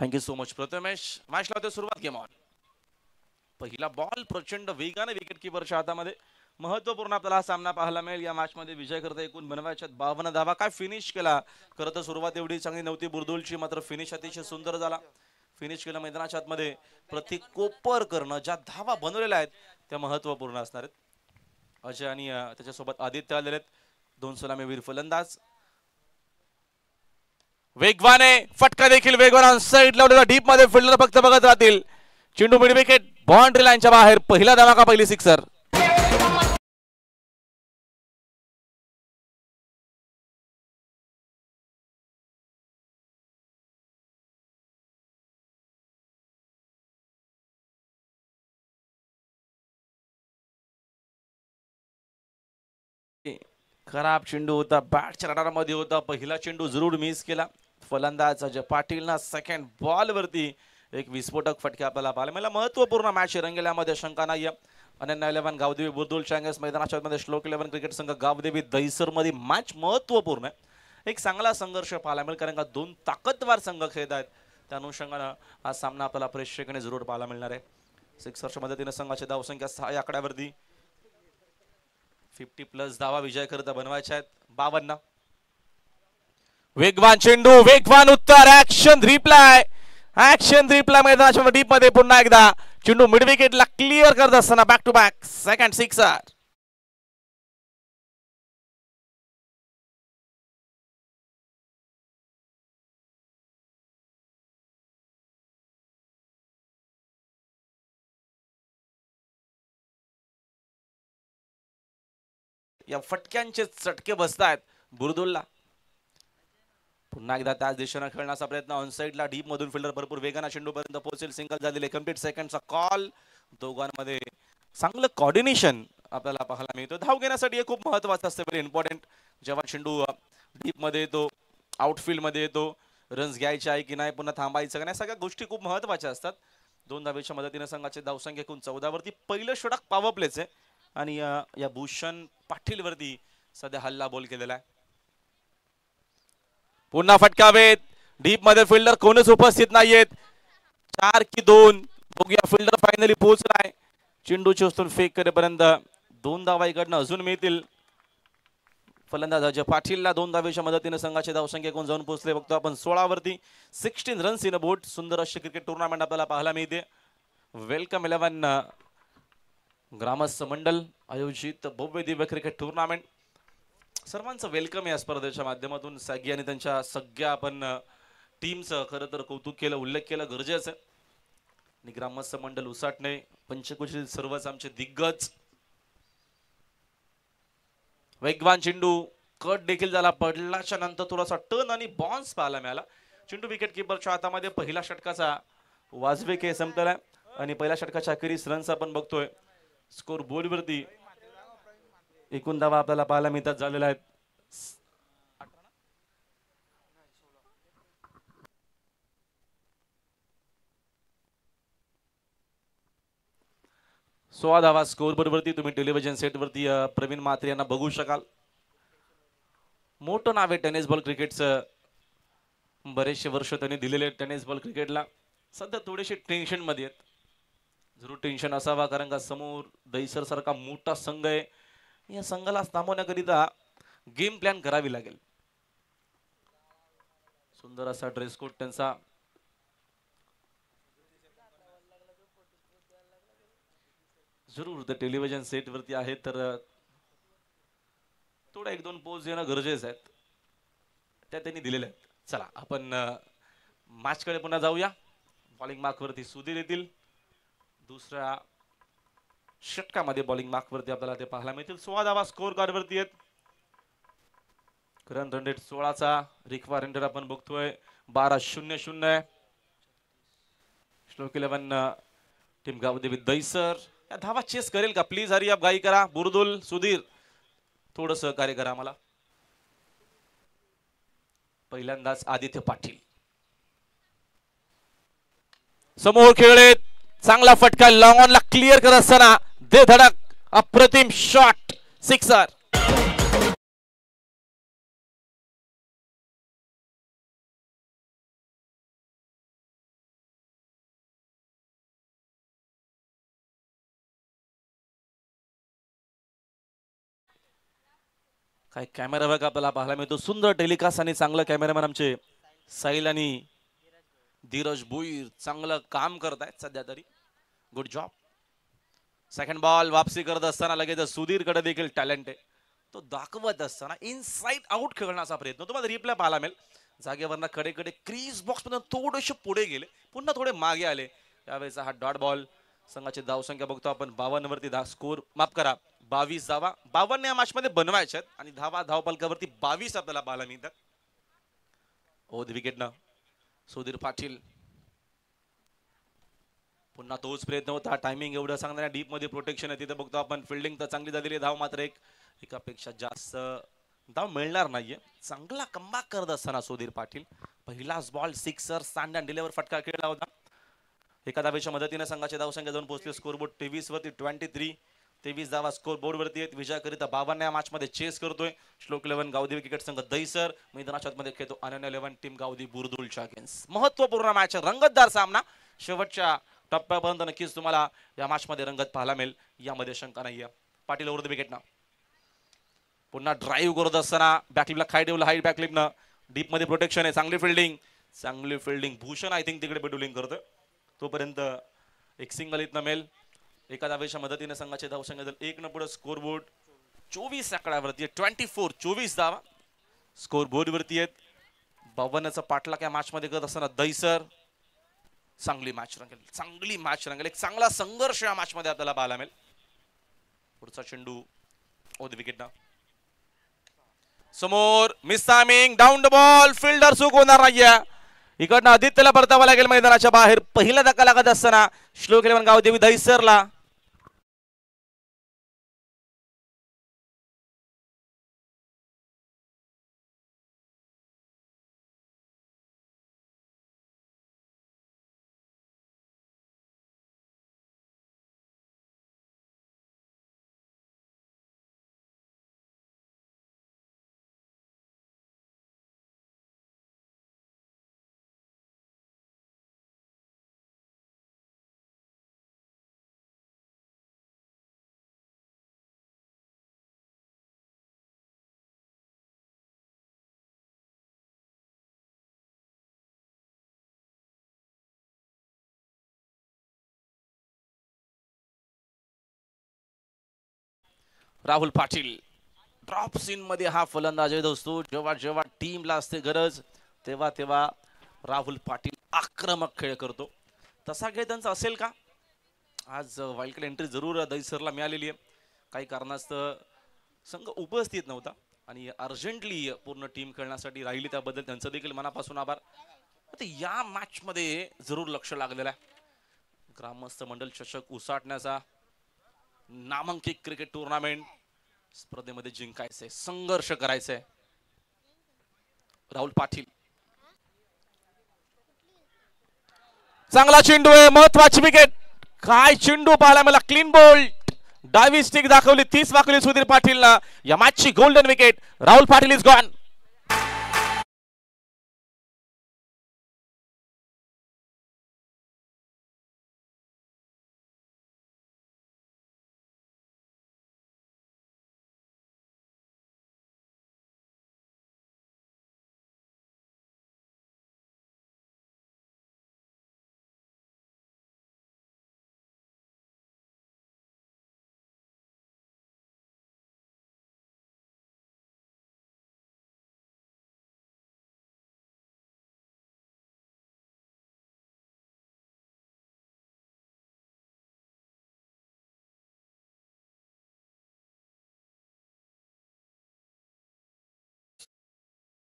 Thank you so much Prathamesh. मॅचला होते सुरुवात. Game on. पहिला बॉल प्रचंड वेगाने विकेट किपरच्या हातामध्ये. महत्वपूर्ण आपल्याला हा सामना पाहायला मिळेल. या मॅच मध्ये विजय करता एकूण बनवायच्या 52 धावा. काय फिनिश केला. खरं तर सुरुवात एवढी चांगली नव्हती बुरदुलची, मात्र फिनिश अतिशय सुंदर झाला. फिनिश केलं मैदानाच्या आतमध्ये. प्रतीक कोपरकरनं ज्या धावा बनवलेल्या आहेत त्या महत्वपूर्ण असणार आहेत. अजय आणि त्याच्यासोबत आदित्य आलेले आहेत. 2 सलामीवीर फलंदाज. वेगवाने फटका देखील वेगवान साईड लावलेला डीप मध्ये फिल्डर फक्त बघत राहतील. चेंडू मिड विकेट बाउंड्री लाईनच्या बाहेर. पहिला धमाका, पहिली सिक्सर. खराब चेंडू होता, बॅटच्या रडारामध्ये होता. पहिला चेंडू जरूर मिस केला. फलंदाज अजय पाटीलना सेकंड बॉल वरती एक विस्फोटक फटका आपल्याला पाहायला मिळाला. महत्वपूर्ण मॅच रंगेल्यामध्ये शंका नाहीये. अनन्या 11 गावदेवी बुरदुल चँगर्स मैदानाच्या मध्ये श्लोक 11 क्रिकेट संघ गावदेवी दहिसर मध्ये मॅच महत्वपूर्ण आहे. एक चांगला संघर्ष पाहायला मिळेल कारण का 2 ताकदवार संघ खेळत आहेत. त्या अनुषंगाने हा सामना आपल्याला प्रेक्षकाने जरूर पाहायला मिळणार आहे. सिक्सरच्या मदतीने संघाची धावसंख्या 6 या आकड्यावरती. 50+ धावा विजय करता बनवायच्या आहेत. 52. वेगवान चेंडू, वेगवान उत्तर. ऍक्शन रिप्लाय मैदानाच्या डीप मध्ये पुन्हा एकदा चेंडू मिड विकेटला क्लिअर करत असताना back to back second sixer. या फटक्यांचे चटके बसतायत बुरदुलला. पुन्हा एकदा त्याच दिशेने खेळण्याचा प्रयत्न. ऑन साइडला डीप मधून फिल्डर भरपूर वेगाने चेंडू पर्यंत पोहोचेल. सिंगल झालेले कंप्लीट सेकंडचा कॉल. दोघांमध्ये चांगलं कॉर्डिनेशन आपल्याला पाहायला मिळतं. धाव घेण्यासाठी हे खूप महत्त्वाचं असतं, व्हेरी इम्पॉर्टंट. जेव्हा चेंडू डीप मध्ये येतो, आउटफील्ड मध्ये येतो, रन्स घ्यायचे आहे की नाही, पुन्हा थांबायचं की नाही, सगळ्या गोष्टी खूप महत्त्वाच्या असतात. 2 धावेच्या मदतीने संघाचे धावसंख्या एकूण 14 वरती. पहिलं षटक पॉवर प्लेच आहे आणि या भूषण पाटील वरती सध्या हल्ला बॉल केलेला आहे. पुन्हा फटकावेत. डीप मध्ये फिल्डर कोणच उपस्थित नाहीयेत. 4 की 2 बघूया. Fielder finally पोहोचलाय. चेंडूची उचलून फेक करेपर्यंत 2 धावा इकडनं अजून मिळतील. फलंदाज अजय पाटीलला 2 धावेच्या मदतीने संघाची धावसंख्या एकूण जाऊन पोहोचले बघतो आपण 16 वरती. 16 रन्स इन अ बोट. सुंदर अशी क्रिकेट टुर्नामेंट आपल्याला पाहायला मिळते. वेलकम 11 ग्रामस्थ मंडल आयोजित भव्य दिव्य क्रिकेट टुर्नामेंट. सर्वांचं वेलकम या स्पर्धेच्या माध्यमातून. सॅगी आणि त्यांच्या सगळ्या आपण टीमचं खरं तर कौतुक केलं, उल्लेख केला गरजेचं आहे. आणि ग्रामस्थ मंडल उसाटणे, पंचकुशील सर्वच आमचे दिग्गज. वेगवान चेंडू कट देखील झाला. पडल्याच्या नंतर थोडासा टर्न आणि बाउन्स पाहायला मिळाला. चेंडू विकेट किपरच्या हातामध्ये. पहिल्या षटकाचा वाजवे खेळ संपलेला आहे आणि पहिल्या षटकाच्या अखेरीस रन्स आपण बघतोय स्कोर बोर्ड वरती. एकूण धावा आपल्याला पाहायला मिळतात झालेल्या आहेत 16 धावा स्कोर बोर्ड वरती. तुम्ही टेलिव्हिजन सेट वरती प्रवीण म्हात्रे यांना बघू शकाल. मोठं नाव आहे टेनिस बॉल क्रिकेटचं. बरेचसे वर्ष त्यांनी दिलेले टेनिस बॉल क्रिकेटला. सध्या थोडेसे टेन्शन मध्ये आहेत. जरूर टेन्शन असावा कारण का समोर दहिसर सारखा मोठा संघ आहे. या संघाला थांबवण्याकरिता गेम प्लॅन करावी लागेल. सुंदर असा ड्रेस कोड त्यांचा. जरूर ते टेलिव्हिजन सेट वरती आहे तर थोडा 1-2 पोज देणं गरजेचं आहे. त्या त्यांनी दिलेल्या आहेत. चला आपण मॅच कडे पुन्हा जाऊया. बॉलिंग मार्क वरती सुधीर येतील. दुसऱ्या षटकामध्ये बॉलिंग मार्क वरती आपल्याला ते पाहायला मिळतील. 16 धावा स्कोर कार्ड वरती आहेत. करंट रन रेट 16चा. रिक्वा रेंडर आपण बघतोय 12-0-0. श्लोक 11 टीम गावदेवी दहिसर या धावा चेस करेल का? प्लीज हरी अप, घाई करा. बुरदुल, सुधीर थोडं सहकार्य करा मला. पहिल्यांदाच आदित्य पाटील समोर खेळलेत. चांगला फटका लॉंग ऑन ला क्लिअर करत असताना दे धडक अप्रतिम शॉट सिक्सर. काय कॅमेरा वर्क आपल्याला पाहायला मिळतो, सुंदर टेलिकास्ट आणि चांगलं कॅमेरामॅन आमचे साहिल आणि धीरज भोईर चांगलं काम करतायत सध्या तरी. Good job. सेकंड बॉल वापसी करत असताना लगेच सुधीरकडे देखील टॅलेंट आहे, तो दाखवत असताना इनसाइड आउट खेळण्याचा प्रयत्न तुम्हाला रिप्लाय पाहायला मिळेल. जागेवरनं कडे क्रीज बॉक्स मधून थोडेसे पुढे गेले, पुन्हा थोडे मागे आले. त्यावेळेचा हा डॉट बॉल. संघाची धावसंख्या बघतो आपण 52 वरती स्कोर माफ करा 22 धावा 52 या मॅच मध्ये बनवायच्यात आणि धावपलकावरती 22 आपल्याला पाहायला मिळतात. ओद विकेटनं सुधीर पाटील. पुन्हा तोच प्रयत्न होता, टायमिंग एवढं सांगणाऱ्या डीप मध्ये प्रोटेक्शन आहे तिथे बघतो आपण. फिल्डिंग तर चांगली झालेली, धाव मात्र एकापेक्षा जास्त धाव मिळणार नाहीये. चांगला कमबॅक करत असताना सुधीर पाटील पहिलाच ball sixer stand and deliver फटका खेळला होता. एका धावेच्या मदतीने संघाची धावसंख्या जाऊन पोहोचली स्कोरबोर्ड 23 वरती 23. 23 धावा स्कोर बोर्ड वरती आहेत. विजयाकरिता 52 या मॅच मध्ये चेस करतोय श्लोक 11 गावदेवी क्रिकेट संघ दहिसर. मैदानाच्या मध्ये खेळतो अनन्य 11 टीम गावदी बुरदुलच्या अगेन्स्ट. महत्वपूर्ण मॅच, रंगतदार सामना. शेवटच्या टप्प्यापर्यंत नक्कीच तुम्हाला या मॅच मध्ये रंगत पाहायला मिळेल, यामध्ये शंका नाहीये. पाटील ओव्हर द विकेट ना पुन्हा ड्राईव्ह करत असताना बॅकलिपला खाय ठेवलं, हाईट बॅकलिपनं. डीप मध्ये प्रोटेक्शन आहे, चांगली फिल्डिंग. भूषण आय थिंक तिकडे बेडुलिंग करतोय, तोपर्यंत एक सिंगल इथनं मेल. एका धावेच्या मदतीने संघाचे धावसंख्या 1 न पुढे स्कोरबोर्ड 24 आकड्यावरती 24 धावा स्कोर बोर्ड वरती आहेत. 52चा पाठलाग या मॅच मध्ये करत असताना दहिसर. चांगली मॅच रंगेल, एक चांगला संघर्ष या मॅच मध्ये आपल्याला पाहायला मिळेल. पुढचा चेंडू ओद विकेट ना समोर miss timing, down the ball, fielder चूक होणार नाहीये. इकडनं आदित्यला परतावा लागेल मैदानाच्या बाहेर. पहिला धक्का लागत असताना श्लोक 11 गावदेवी दहिसरला. राहुल पाटील ड्रॉप सीन मध्ये हा फलंदाज असतो. जेव्हा टीमला असते गरज तेव्हा राहुल पाटील आक्रमक खेळ करतो. तसा खेळ त्यांचा असेल का? आज वाईल्ड कार्ड एंट्री जरूर दहिसरला मिळालेली आहे, काही कारणास्तव संघ उपस्थित नव्हता आणि अर्जंटली पूर्ण टीम खेळण्यासाठी राहिली, त्याबद्दल त्यांचं देखील मनापासून आभार. या मॅच मध्ये जरूर लक्ष लागलेलं आहे. ग्रामस्थ मंडल चषक उसाटण्याचा नामांकित क्रिकेट टुर्नामेंट स्पर्धेमध्ये जिंकायचंय, संघर्ष करायचंय. राहुल पाटील चांगला चेंडू आहे, महत्वाची विकेट. काय चेंडू पाहायला मला, क्लीन बोल्ड, डावी स्टिक दाखवली, 30 वाकली सुधीर पाटीलला. या मॅचची golden wicket. Rahul Patil is gone.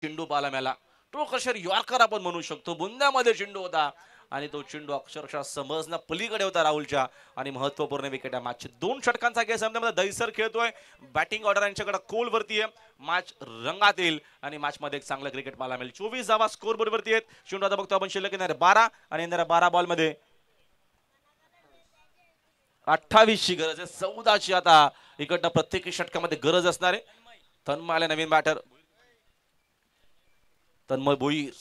चेंडू पाहायला मिळाला, तो कशर यॉर्कर आपण म्हणू शकतो. बुंद्यामध्ये चेंडू होता आणि तो चेंडू अक्षरशः समजण्या पलीकडे होता राहुलच्या आणि महत्वपूर्ण विकेट आहे. मॅच 2 षटकांचा खेळ संपल्यामध्ये दहिसर खेळतोय. बॅटिंग ऑर्डर यांच्याकडे कोल वरती आहे. मॅच रंगात येईल आणि मॅच मध्ये एक चांगलं क्रिकेट पाहायला मिळेल. 24 धावा स्कोर बोर्ड वरती आहेत. चेंडू आता बघतो आपण शिल्लक येणारे 12 आणि येणाऱ्या 12 बॉल मध्ये 28 ची गरज आहे, 14 ची आता इकडनं प्रत्येक षटकामध्ये गरज असणार आहे. तन्मय नवीन बॅटर तन्मय भोईर.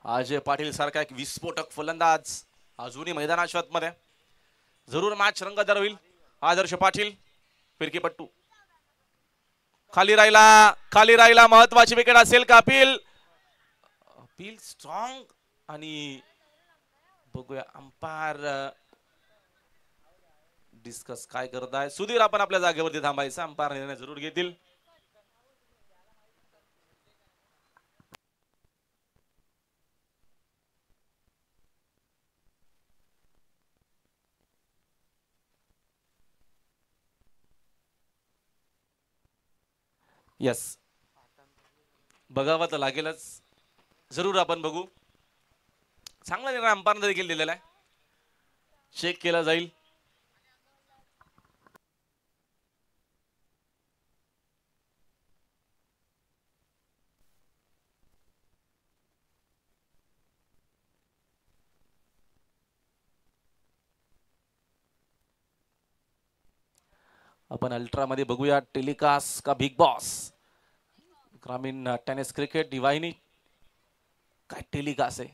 अजय पाटील सारखा एक विस्फोटक फलंदाज अजूनही मैदानाच्या आतमध्ये, जरूर मॅच रंगतदार होईल. आदर्श पाटील फिरकीपट्टू खाली राहिला महत्वाची विकेट असेल का अपील अपील स्ट्रॉंग आणि बघूया अंपायर डिस्कस काय करत आहे सुधीर आपण आपल्या जागेवरती थांबायचं अंपायर निर्णय जरूर घेतील यस बघावं तर लागेलच जरूर आपण बघू चांगला निर्णय अंपायरने देखील दिलेला आहे चेक केला जाईल आपण अल्ट्रा मध्ये बघूया टेलिकास्ट का बिग बॉस ग्रामीण टेनिस क्रिकेट ही वाहिनी काय टेलिकास्ट आहे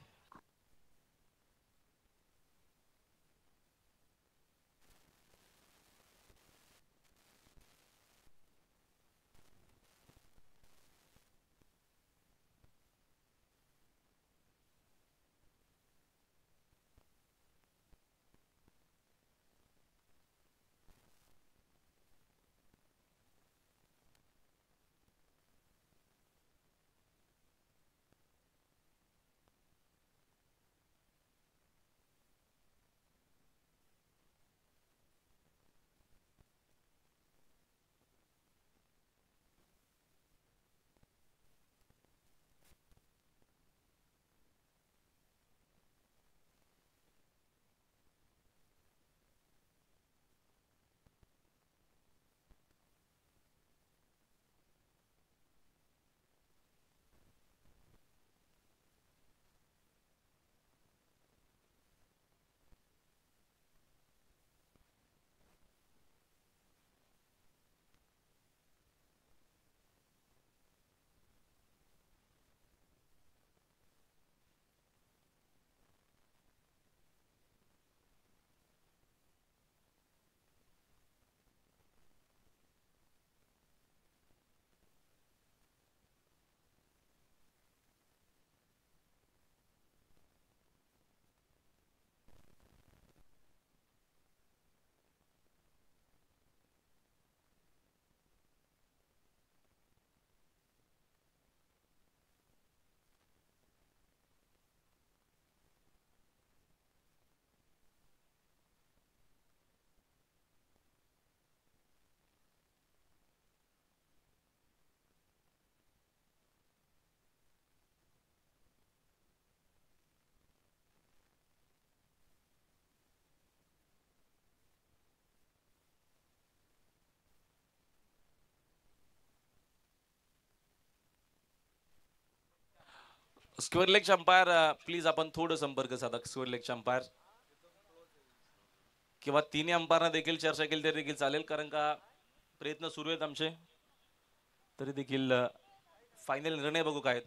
स्क्वेअर लेगचे अंपायर प्लीज आपण थोडं संपर्क साधा स्क्वेअर लेगचे अंपायर किंवा तिन्ही अंपायरना देखील चर्चा केली तरी देखील चालेल कारण का प्रयत्न सुरू आहेत आमचे तरी देखील फायनल निर्णय बघू काय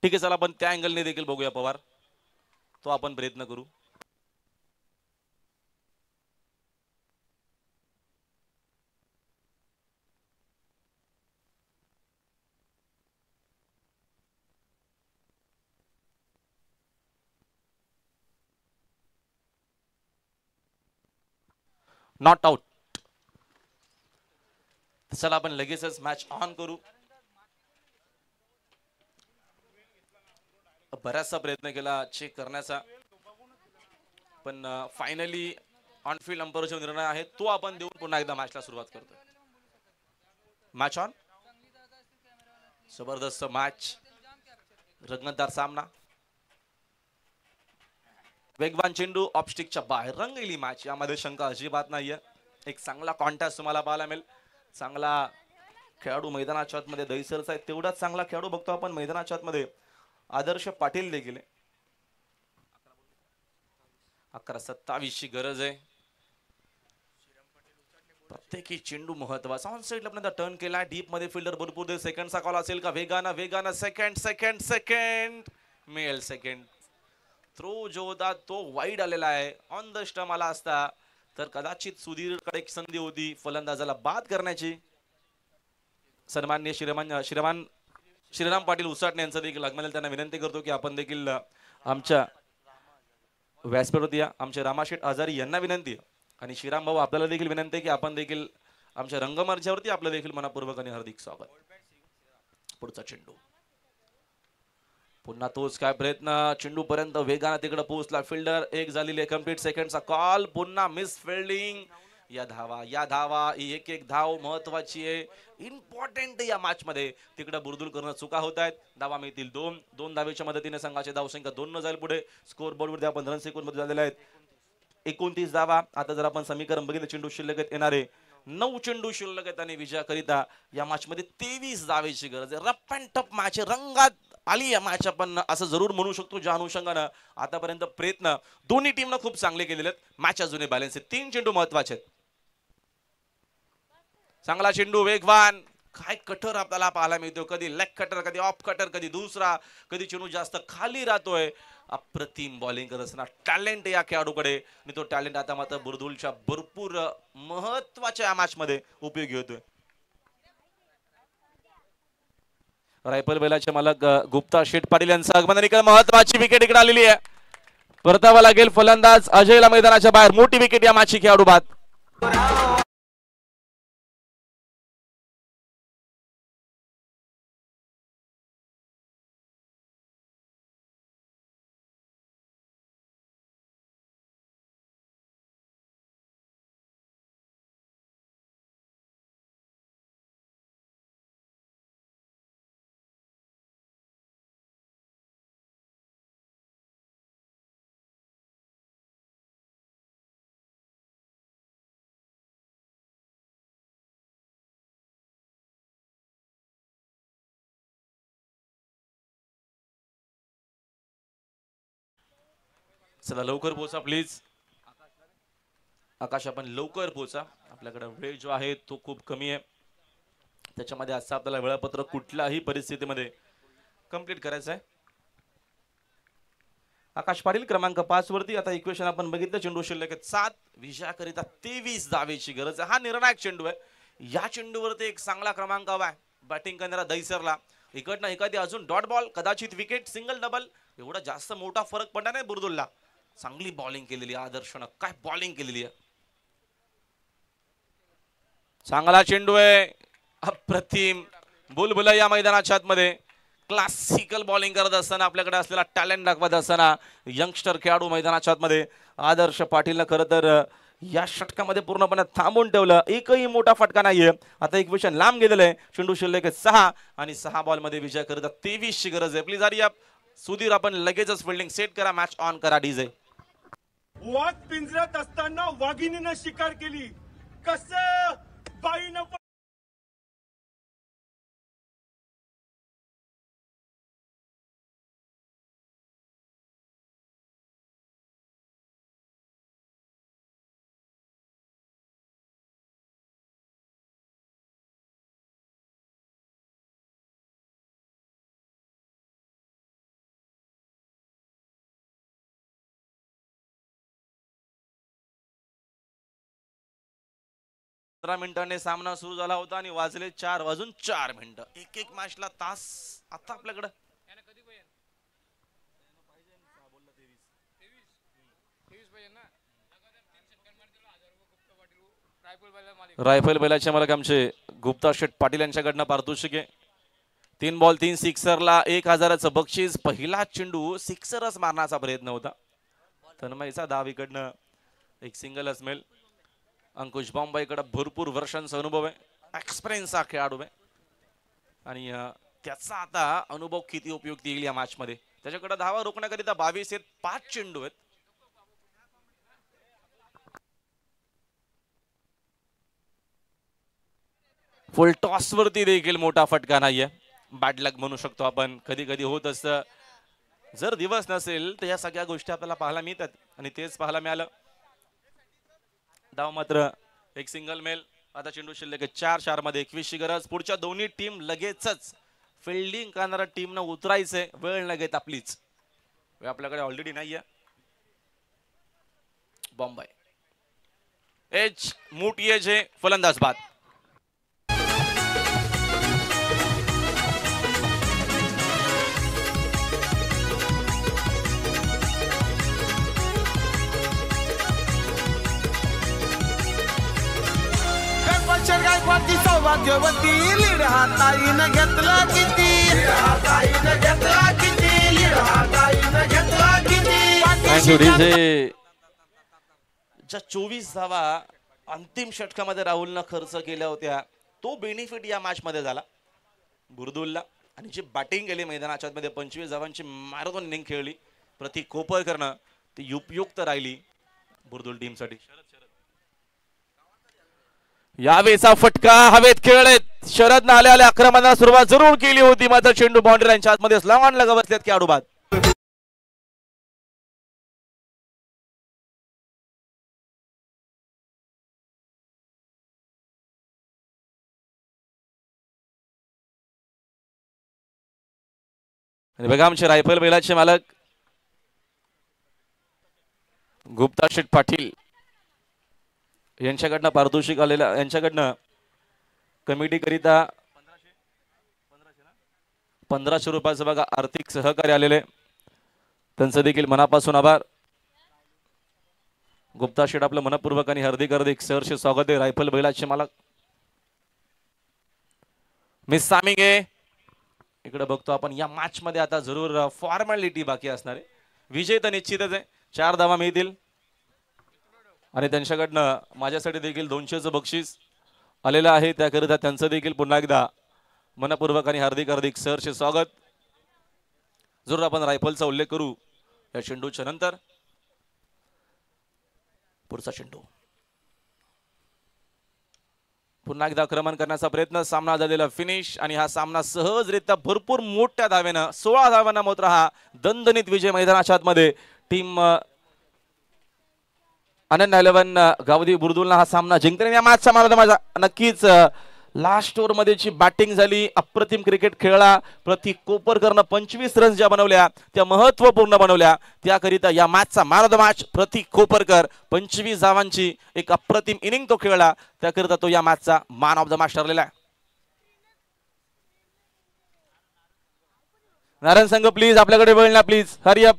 ठीक आहे चला आपण त्या अँगलने देखील बघूया पवार तो आपण प्रयत्न करू नॉट आउट चला आपण लगेचच मॅच ऑन करू बराचसा प्रयत्न केला चेक करण्याचा, पण फायनली ऑनफिल्ड अंपायरचा निर्णय आहे तो आपण देऊन पुन्हा एकदा मॅचला सुरुवात करतोय. Match on. जबरदस्त मॅच, रंगतदार सामना, वेगवान चेंडू ऑफस्टिकच्या बाहेर रंगलेली मॅच, यामध्ये शंका अजिबात नाहीये. एक चांगला कॉन्टेस्ट तुम्हाला पाहायला मिळेल. चांगला खेळाडू मैदानाच्या आतमध्ये दहीसरचा आहे, तेवढाच चांगला खेळाडू बघतो आपण मैदानाच्या आतमध्ये आदर्श पाटील देखील. 11:27 ची गरज आहे. प्रत्येकी चेंडू महत्वाचा. ऑन साइड आपल्याला टर्न केला, डीप मध्ये फिल्डर भरपूर दे. सेकंडचा कॉल असेल का? वेगानं वेगानं सेकंड सेकंड सेकंड मिळेल. सेकंड थ्रो जो होता तो वाईड आलेला आहे. ऑन द स्टंप आला असता तर कदाचित सुधीरकडे एक संधी होती फलंदाजाला बाद करण्याची. सन्माननीय श्रीराम पाटील उसाटणे यांचं देखील आगमन, त्यांना विनंती करतो की आपण देखील आमच्या व्यासपीठावरती या. आमचे रामाशेठ आजारी यांना विनंती आहे आणि श्रीराम भाऊ आपल्याला देखील विनंती आहे की आपण देखील आमच्या रंगमंचावरती आपलं देखील मनापूर्वक आणि हार्दिक स्वागत. पुढचा चेंडू, पुन्हा तोच काय प्रयत्न, चेंडू पर्यंत वेगाने तिकडे पोहोचला फिल्डर. एक झालेली आहे कंप्लीट. सेकंडचा कॉल, पुन्हा मिस फिल्डिंग. या धावा ही एक एक धाव महत्वाची आहे, इम्पॉर्टंट या मॅच मध्ये. तिकडे बुरदुल करणं चुका होत आहेत. धावा मिळतील दोन धावेच्या मदतीने संघाची धावसंख्या 2 न जाईल पुढे. स्कोर बोर्ड वरती आपण रन सेकंड मध्ये झालेले आहेत 29 धावा. आता जर आपण समीकरण बघितलं, चेंडू शिल्लक येणारे 9 चेंडू शिल्लक आहेत आणि विजयाकरिता या मॅच मध्ये 23 धावेची गरज आहे. रफ अँड टफ मॅच, रंगात आली या मॅच आपण असं जरूर म्हणू शकतो. ज्या अनुषंगानं आतापर्यंत प्रयत्न दोन्ही टीमनं खूप चांगले केलेले आहेत. मॅच अजूनही बॅलन्स आहे. 3 चेंडू महत्वाचे आहेत. चांगला चेंडू, वेगवान, काय कटर आपल्याला पाहायला मिळतो. कधी लेग कटर, कधी ऑफ कटर, कधी दुसरा, कधी चेंडू जास्त खाली राहतोय. अप्रतिम बॉलिंग करत असताना टॅलेंट या खेळाडूकडे आणि तो टॅलेंट आता मात्र बुरदुलच्या भरपूर महत्वाच्या या मॅच मध्ये उपयोगी होतोय. रायफल बैलाचे मालक गुप्ता शेठ पाटील यांचं आगमन आणि महत्वाची विकेट इकडे आलेली आहे. परतावा लागेल फलंदाज अजयला मैदानाच्या बाहेर. मोठी विकेट या मॅचची खेळाडू बाद. चला लवकर पोहोचा प्लीज. आकाश आपण लवकर पोहोचा, आपल्याकडे वेळ जो आहे तो खूप कमी आहे. त्याच्यामध्ये आजचा आपल्याला वेळापत्रक कुठल्याही परिस्थितीमध्ये कंप्लीट करायचं आहे. आकाश पाटील क्रमांक 5 वरती. आता इक्वेशन आपण बघितलं, चेंडू शिल्लक 7, विजयाकरिता 23 धावेची गरज आहे. हा निर्णायक चेंडू आहे. या चेंडूवरती एक चांगला क्रमांक हवा आहे बॅटिंग करणारा दहीसरला. इकडनं एखादी अजून डॉट बॉल, कदाचित विकेट, सिंगल डबल, एवढा जास्त मोठा फरक पडला नाही बुरदुलला. चांगली बॉलिंग केलेली आदर्शनं, काय बॉलिंग केलेली आहे. चांगला चेंडू आहे, अप्रतिम. बुलबुला या मैदानाच्या आतमध्ये क्लासिकल बॉलिंग करत असताना, आपल्याकडे असलेला टॅलेंट दाखवत असताना यंगस्टर खेळाडू मैदानाच्या आतमध्ये आदर्श पाटीलनं खरं तर या षटकामध्ये पूर्णपणे थांबून ठेवलं. एकही मोठा फटका नाहीये. आता एक विषय लांब गेलेलं आहे. चेंडू शिल्लक 6 आणि 6 बॉल मध्ये विजय करता 23 ची गरज आहे. Please hurry up. सुधीर आपण लगेचच फिल्डिंग सेट करा, मॅच ऑन करा. डीजे. वाघ पिंजऱ्यात असताना वाघिणीनं शिकार केली, कसं बाईनं मिनिटांनी सामना सुरू झाला होता आणि वाजले 4 वाजून 4 मिनिटं. एक मॅचला तास. आता आपल्याकडे रायफल बैलाचे मालक आमचे गुप्ता शेठ पाटील यांच्याकडनं पारितोषिक आहे 3 बॉल 3 सिक्सरला 1000चं बक्षीस. पहिला चेंडू सिक्सरच मारण्याचा प्रयत्न होता. तन्मयचा धाव इकडनं एक सिंगलच मिळेल. अंकुश बॉम्बेकडे भरपूर वर्षांचा अनुभव आहे, एक्सपिरियन्सचा खेळाडू आहे आणि त्याचा आता अनुभव किती उपयुक्त येईल या मॅच मध्ये. त्याच्याकडे धावा रोखण्याकरिता 22 आहेत, 5 चेंडू आहेत. फुल टॉस वरती देखील मोठा फटका नाहीये. बॅड लक म्हणू शकतो आपण. कधी कधी होत असतं. जर दिवस नसेल तर या सगळ्या गोष्टी आपल्याला पाहायला मिळतात आणि तेच पाहायला मिळालं. धाव मात्र एक सिंगल मेल. आता चेंडू शिल्लक 4 मध्ये 21 ची गरज. पुढच्या दोन्ही टीम लगेचच फिल्डिंग करणाऱ्या टीमनं उतरायचंय. वेळ न घेत आपलीच वेळ आपल्याकडे ऑलरेडी नाहीये. बॉम्बे एज मोठी एज आहे. फलंदाज बाद. गायकवाडची सौभाग्यवती लीड हाताईनं घेतला किती, हाताईनं घेतला किती, लीड हाताईनं घेतला किती. ज्या 24 धावा अंतिम षटकामध्ये राहुलनं खर्च केल्या होत्या तो बेनिफिट या मॅच मध्ये झाला बुर्दुलला. आणि जी बॅटिंग केली मैदानाच्या मध्ये 25 धावांची मॅरेथॉन इनिंग खेळली प्रतीक कोपरकरनं, ती उपयुक्त राहिली बुर्दुल टीम साठी. यावेळेचा फटका हवेत खेळत. शरद आले आक्रमणाला सुरुवात जरूर केली होती मात्र चेंडू बाउंड्री लाईनच्या आतमध्ये लावून लगवतलेत खेळाडू बाद. आणि बघा आमचे रायफल बैलाचे मालक गुप्ता शेठ पाटील यांच्याकडनं पारितोषिक आलेल्या, यांच्याकडनं कमिटी करिता 1500 रुपयाचं बघा आर्थिक सहकार्य आलेले. त्यांचं देखील मनापासून आभार. गुप्ता शेठ आपलं मनपूर्वक आणि हार्दिक सहर्ष स्वागत आहे. रायफल बैलाचे मालक मिस सामिंगे इकडे बघतो आपण. या मॅच मध्ये आता जरूर फॉर्मॅलिटी बाकी असणार आहे. विजय तर निश्चितच आहे. 4 धावा मिळतील आणि त्यांच्याकडनं माझ्यासाठी देखील 200चं बक्षीस आलेलं आहे. त्याकरिता त्यांचं देखील पुन्हा एकदा मनपूर्वक आणि हार्दिक सहर्ष स्वागत. जरूर आपण रायफलचा उल्लेख करू या चेंडूच्या नंतर. पुढचा चेंडू पुन्हा एकदा आक्रमण करण्याचा प्रयत्न. सामना झालेला फिनिश आणि हा सामना सहजरित्या भरपूर मोठ्या धावेनं 16 धावांना मात्र हा दणदणीत विजय मैदानाच्या आतमध्ये. टीम आनंद 11 गावदी बुर्दुलनं हा सामना जिंकला. या मॅचचा मला माझा नक्कीच लास्ट ओव्हर मध्ये जी बॅटिंग झाली अप्रतिम क्रिकेट खेळला. प्रतीक कोपरकरनं 25 रन्स ज्या बनवल्या त्या महत्वपूर्ण बनवल्या. त्याकरिता या मॅचचा मॅन ऑफ द मॅच प्रतीक कोपरकर. 25 धावांची एक अप्रतिम इनिंग तो खेळला. त्याकरिता तो या मॅचचा मॅन ऑफ द मॅच ठरलेला आहे. नारायण संघ प्लीज आपल्याकडे वेळ ना प्लीज हरी अप.